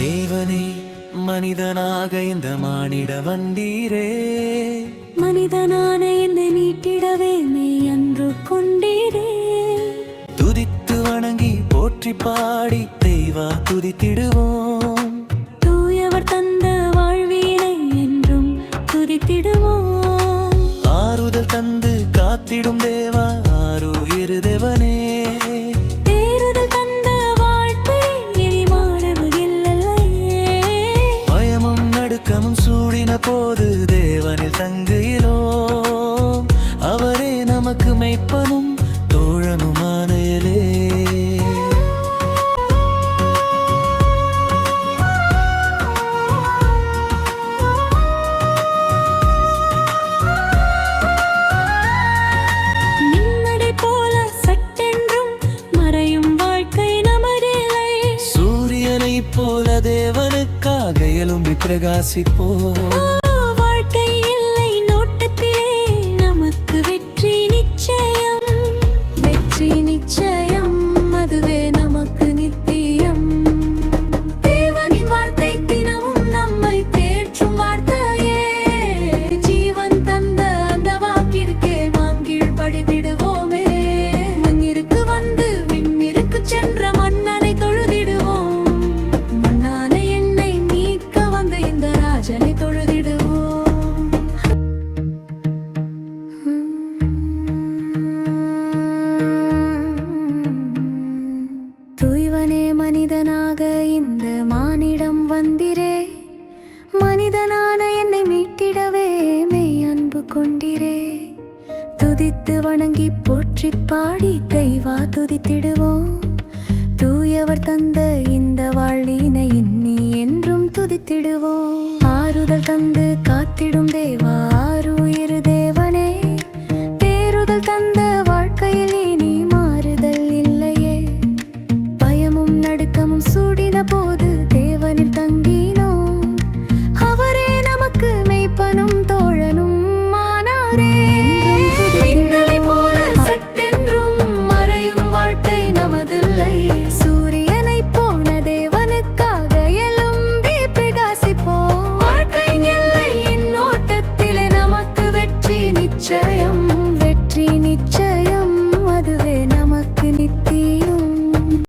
தேவனே மனிதனாக இந்த மானிட வந்தீரே, மனிதனான என்னை மீட்டிடவே மெய் அன்று கொண்டீரே. துதித்து வணங்கி போற்றி பாடி தெய்வா துதித்திடுவோம். தூயவர் தந்த வாழ்வினை என்றும் துதித்திடுவோம். ஆறுதல் தந்து காத்திடும் தேவா ஆருயிர் தேவனே, தேறுதல் தந்த வாழ்க்கை இனி மாறுவதில்லையே. பயமும் நடுக்கமும் சூடின போது தேவனில் தங்குகிறோம். அவரே நமக்கு மெய்ப்பனும் தோழனுமானேலே. மின்னடை போல சட்டென்றும் மறையும் வாழ்க்கை நமதில்லை. சூரியனை போல தேவனுக்காக எழும்பி பிரகாசிப்போம். வாழ்க்கை இல்லை நோட்டத்திலே நமக்கு வெற்றி நிச்சயம். வெற்றி நிச்சயம், அதுவே நமக்கு நித்தியம். தேவனின் வார்த்தை தினமும் நம்மை தேற்றும் வார்த்தையே. ஜீவன் தந்த அந்த வாக்கிற்கே மாங்கீழ் படித்திடுவோமே. மண்ணிற்கு வந்து விண்ணிற்கு சென்ற மன்னனை தொழுதிடுவோம். மண்ணான என்னை மீட்க வந்த இந்த ராஜனை தொழுதிடுவோம். தூய்வனே மனிதனாக இந்த மானிடம் வந்திரே, மனிதனான என்னை மீட்டிடவே மெய் அன்பு கொண்டிரே. துதித்து வணங்கி போற்றி பாடி தெய்வா துதித்திடுவோம். தூயவர் தந்த இந்த வாழ்வினை எண்ணி என்றும் துதித்திடுவோம். ஆறுதல் தந்து காத்திடும் தேவா